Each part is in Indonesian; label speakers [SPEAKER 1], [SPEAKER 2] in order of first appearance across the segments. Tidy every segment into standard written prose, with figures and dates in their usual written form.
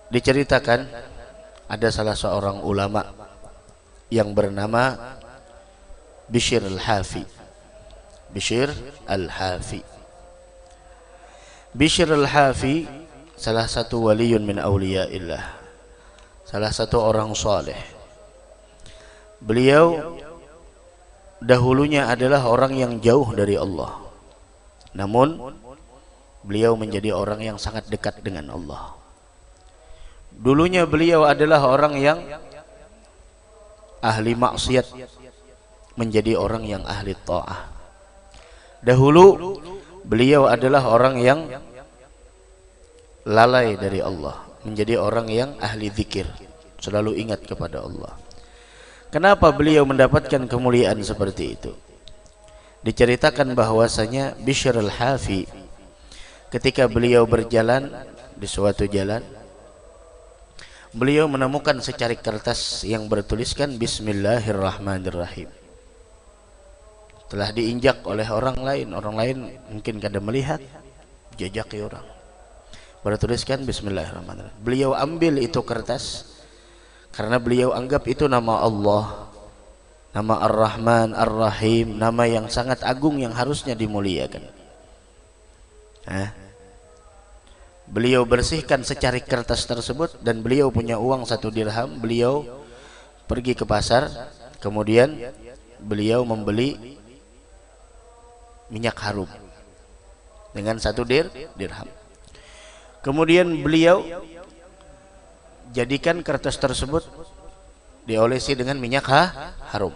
[SPEAKER 1] Diceritakan ada salah seorang ulama yang bernama Bishr al-Hafi. Bishr al-Hafi. Bishr al-Hafi salah satu waliyun min awliyaillah, salah satu orang saleh. Beliau dahulunya adalah orang yang jauh dari Allah, namun beliau menjadi orang yang sangat dekat dengan Allah. Dulunya beliau adalah orang yang ahli maksiat menjadi orang yang ahli ta'ah. Dahulu beliau adalah orang yang lalai dari Allah menjadi orang yang ahli zikir, selalu ingat kepada Allah. Kenapa beliau mendapatkan kemuliaan seperti itu? Diceritakan bahwasanya Bishr al-Hafi ketika beliau berjalan di suatu jalan, beliau menemukan secarik kertas yang bertuliskan Bismillahirrahmanirrahim. Telah diinjak oleh orang lain mungkin kada melihat, jejaki orang. Bertuliskan Bismillahirrahmanirrahim. Beliau ambil itu kertas karena beliau anggap itu nama Allah, nama Ar-Rahman, Ar-Rahim, nama yang sangat agung yang harusnya dimuliakan. Beliau bersihkan secarik kertas tersebut dan beliau punya uang 1 dirham. Beliau pergi ke pasar, kemudian beliau membeli minyak harum dengan 1 dirham. Kemudian beliau jadikan kertas tersebut diolesi dengan minyak harum.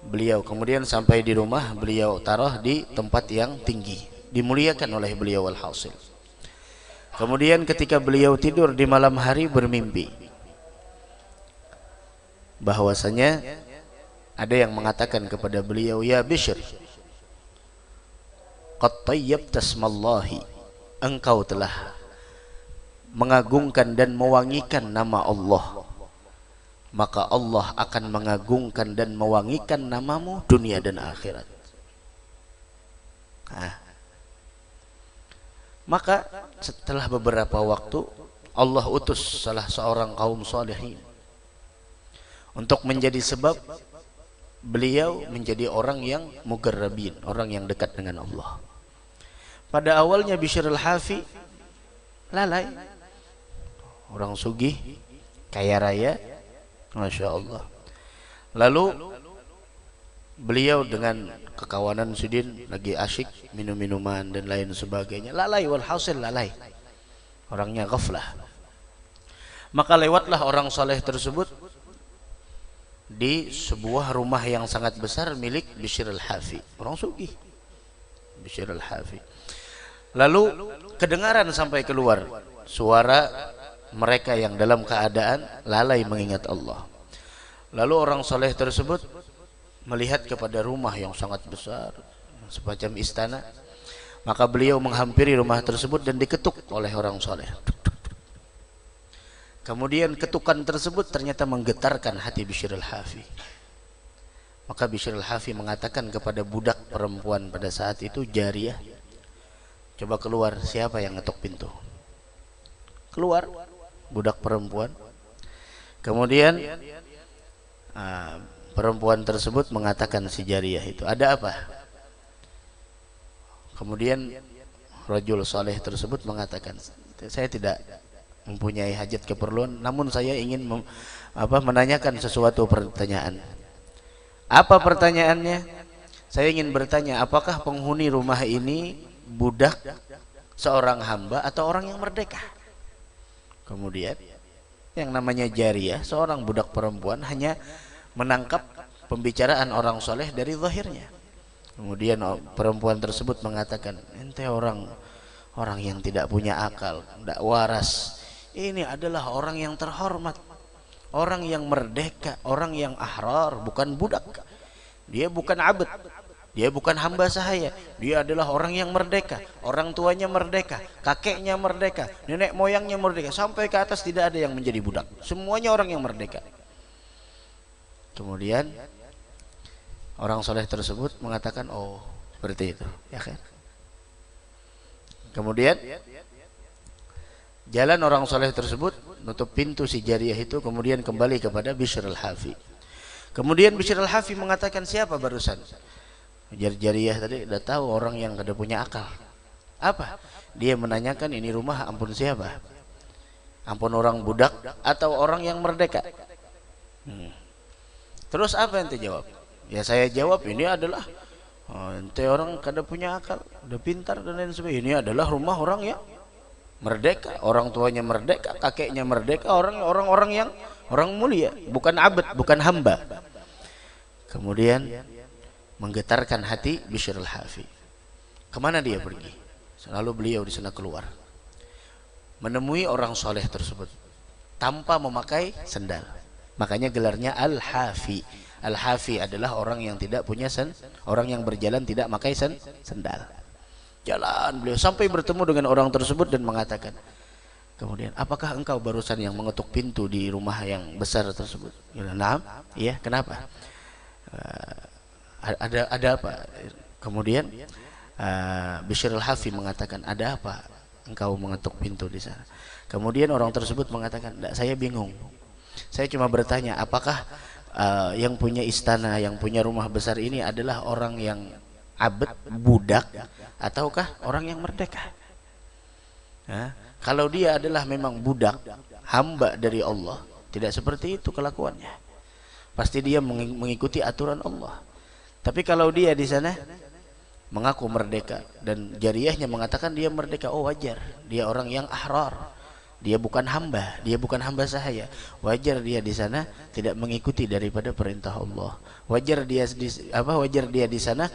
[SPEAKER 1] Beliau kemudian sampai di rumah, beliau taruh di tempat yang tinggi, dimuliakan oleh beliau alhasil. Kemudian ketika beliau tidur di malam hari bermimpi bahwasanya ada yang mengatakan kepada beliau, ya Bishr, qad tayyabta ismallahi, engkau telah mengagungkan dan mewangikan nama Allah, maka Allah akan mengagungkan dan mewangikan namamu dunia dan akhirat. Maka setelah beberapa waktu Allah utus salah seorang kaum salihin untuk menjadi sebab beliau menjadi orang yang mugarrabin, orang yang dekat dengan Allah. Pada awalnya Bishr al-Hafi lalai, orang sugih, kaya raya, Masya Allah. Lalu beliau dengan kekawanan Sudin lagi asyik minum-minuman dan lain sebagainya, lalai, walhasil lalai, orangnya ghaflah. Maka lewatlah orang saleh tersebut di sebuah rumah yang sangat besar milik Bishr al-Hafi, orang sugih Bishr al-Hafi. Lalu kedengaran sampai keluar suara mereka yang dalam keadaan lalai mengingat Allah. Lalu orang saleh tersebut melihat kepada rumah yang sangat besar, semacam istana. Maka beliau menghampiri rumah tersebut dan diketuk oleh orang soleh. Kemudian ketukan tersebut ternyata menggetarkan hati Bishr al-Hafi. Maka Bishr al-Hafi mengatakan kepada budak perempuan pada saat itu, Jariyah, coba keluar, siapa yang ngetok pintu? Keluar budak perempuan. Kemudian perempuan tersebut mengatakan si Jariyah itu, ada apa? Kemudian rajul saleh tersebut mengatakan, saya tidak mempunyai hajat keperluan, namun saya ingin menanyakan sesuatu pertanyaan. Apa pertanyaannya? Saya ingin bertanya, apakah penghuni rumah ini budak, seorang hamba, atau orang yang merdeka? Kemudian yang namanya Jariyah, seorang budak perempuan, hanya menangkap pembicaraan orang soleh dari zahirnya. Kemudian perempuan tersebut mengatakan, ente orang yang tidak punya akal, tidak waras. Ini adalah orang yang terhormat, orang yang merdeka, orang yang ahrar, bukan budak. Dia bukan abd, dia bukan hamba sahaya. Dia adalah orang yang merdeka, orang tuanya merdeka, kakeknya merdeka, nenek moyangnya merdeka, sampai ke atas tidak ada yang menjadi budak, semuanya orang yang merdeka. Kemudian orang soleh tersebut mengatakan, oh seperti itu, ya kan? Kemudian Jalan orang soleh tersebut, nutup pintu si jariyah itu, kemudian kembali kepada Bishr al-Hafi. Kemudian Bishr al-Hafi mengatakan, siapa barusan? Jariyah tadi udah tahu orang yang kada punya akal. Apa? Dia menanyakan, ini rumah ampun siapa? Ampun orang budak atau orang yang merdeka? Terus apa ente jawab? Ya saya jawab, ini adalah ente orang kada punya akal, udah pintar dan lain sebagainya. Ini adalah rumah orang yang merdeka, orang tuanya merdeka, kakeknya merdeka, orang yang orang mulia, bukan abd, bukan hamba. Kemudian menggetarkan hati Bishr al-Hafi. Kemana dia pergi? Selalu beliau di sana keluar, menemui orang soleh tersebut tanpa memakai sendal. Makanya gelarnya Al-Hafi. Al-Hafi adalah orang yang tidak punya orang yang berjalan tidak pakai sendal. Jalan beliau sampai bertemu dengan orang tersebut dan mengatakan, kemudian, apakah engkau barusan yang mengetuk pintu di rumah yang besar tersebut? Nah, iya, kenapa? Ada apa? Kemudian Bishr al-Hafi mengatakan, ada apa engkau mengetuk pintu di sana? Kemudian orang tersebut mengatakan, saya bingung. Saya cuma bertanya, apakah yang punya istana, yang punya rumah besar ini adalah orang yang abd, budak, ataukah orang yang merdeka? Kalau dia adalah memang budak, hamba dari Allah, tidak seperti itu kelakuannya. Pasti dia mengikuti aturan Allah. Tapi kalau dia di sana mengaku merdeka dan jariyahnya mengatakan dia merdeka, oh wajar, dia orang yang ahrar. Dia bukan hamba sahaya. Wajar dia di sana tidak mengikuti daripada perintah Allah. Wajar dia di sana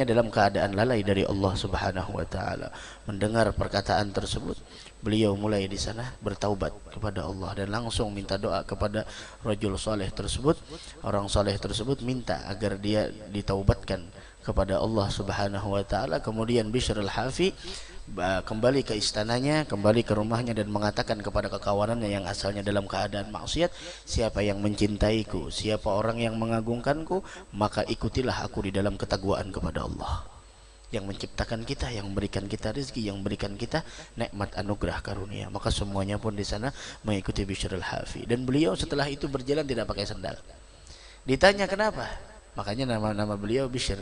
[SPEAKER 1] dalam keadaan lalai dari Allah Subhanahu wa taala. Mendengar perkataan tersebut, beliau mulai di sana bertaubat kepada Allah dan langsung minta doa kepada rajul saleh tersebut. Orang saleh tersebut minta agar dia ditaubatkan kepada Allah Subhanahu wa taala. Kemudian Bishr al-Hafi kembali ke istananya, kembali ke rumahnya dan mengatakan kepada kekawanannya yang asalnya dalam keadaan maksiat, siapa yang mencintaiku, siapa orang yang mengagungkanku, maka ikutilah aku di dalam ketakwaan kepada Allah yang menciptakan kita, yang memberikan kita rezeki, yang memberikan kita nikmat anugerah karunia. Maka semuanya pun di sana mengikuti Bishr al-Hafi dan beliau setelah itu berjalan tidak pakai sandal. Ditanya kenapa? Makanya nama beliau Bishr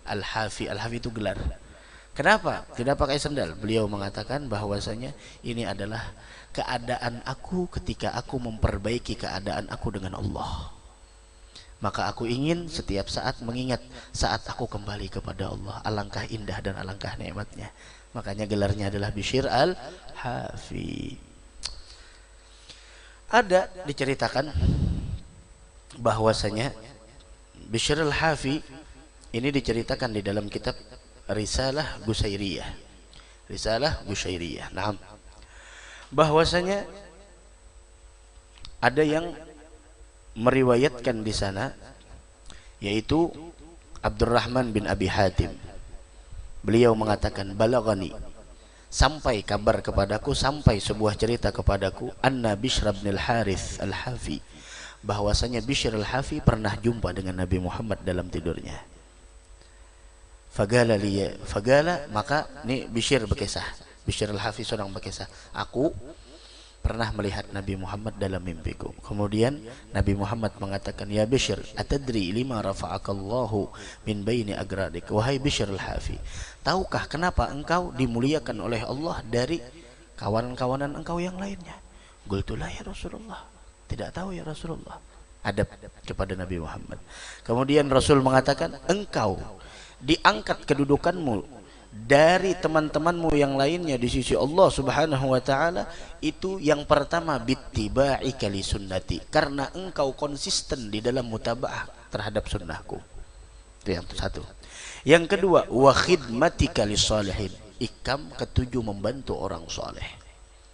[SPEAKER 1] al-Hafi. Al-Hafi itu gelar. Kenapa tidak pakai sendal? Beliau mengatakan bahwasanya ini adalah keadaan aku ketika aku memperbaiki keadaan aku dengan Allah. Maka aku ingin setiap saat mengingat saat aku kembali kepada Allah, alangkah indah dan alangkah nikmatnya. Makanya gelarnya adalah Bishr al-Hafi. Ada diceritakan bahwasanya Bishr al-Hafi ini diceritakan di dalam kitab Risalah Gusairiyah. Nah, bahwasanya ada yang meriwayatkan di sana, yaitu Abdurrahman bin Abi Hatim. Beliau mengatakan, balagani, sampai kabar kepadaku, sampai sebuah cerita kepadaku, anna Bishr bin al-Harith al-Hafi, bahwasanya Bishr al-Hafi pernah jumpa dengan Nabi Muhammad dalam tidurnya. Fagala maka ini Bishr berkisah. Bishr al-Hafi seorang berkisah, aku pernah melihat Nabi Muhammad dalam mimpiku. Kemudian Nabi Muhammad mengatakan, ya Bishr, atadri lima rafa'akallahu min baini agradik. Wahai Bishr al-Hafi, tahukah kenapa engkau dimuliakan oleh Allah dari kawanan-kawanan engkau yang lainnya? Qultulah ya Rasulullah, tidak tahu ya Rasulullah. Adab kepada Nabi Muhammad. Kemudian Rasul mengatakan, engkau diangkat kedudukanmu dari teman-temanmu yang lainnya di sisi Allah Subhanahu wa taala itu yang pertama bittiba'ika li sunnati, karena engkau konsisten di dalam mutabaah terhadap sunnahku. Itu yang satu. Yang kedua, wa khidmatika lis-shalihin, ikam ketujuh membantu orang saleh,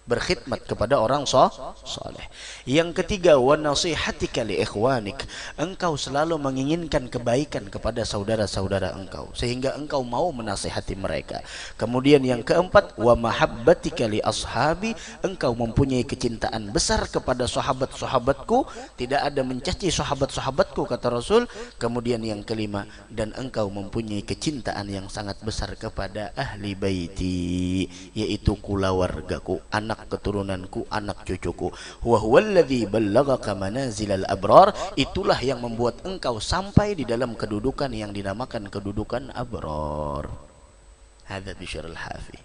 [SPEAKER 1] berkhidmat kepada orang saleh. Yang ketiga, wa nasihatika li ikhwanik, engkau selalu menginginkan kebaikan kepada saudara-saudara engkau sehingga engkau mau menasihati mereka. Kemudian yang keempat, wa mahabbatika li ashabi, engkau mempunyai kecintaan besar kepada sahabat-sahabatku, tidak ada mencaci sahabat-sahabatku kata Rasul. Kemudian yang kelima, dan engkau mempunyai kecintaan yang sangat besar kepada ahli baiti, yaitu keluargaku, anak anak keturunanku, anak cucuku. Wa huwallazi ballaghaka manazilal abrar, itulah yang membuat engkau sampai di dalam kedudukan yang dinamakan kedudukan abrar. Hadza Bishr al-Hafi.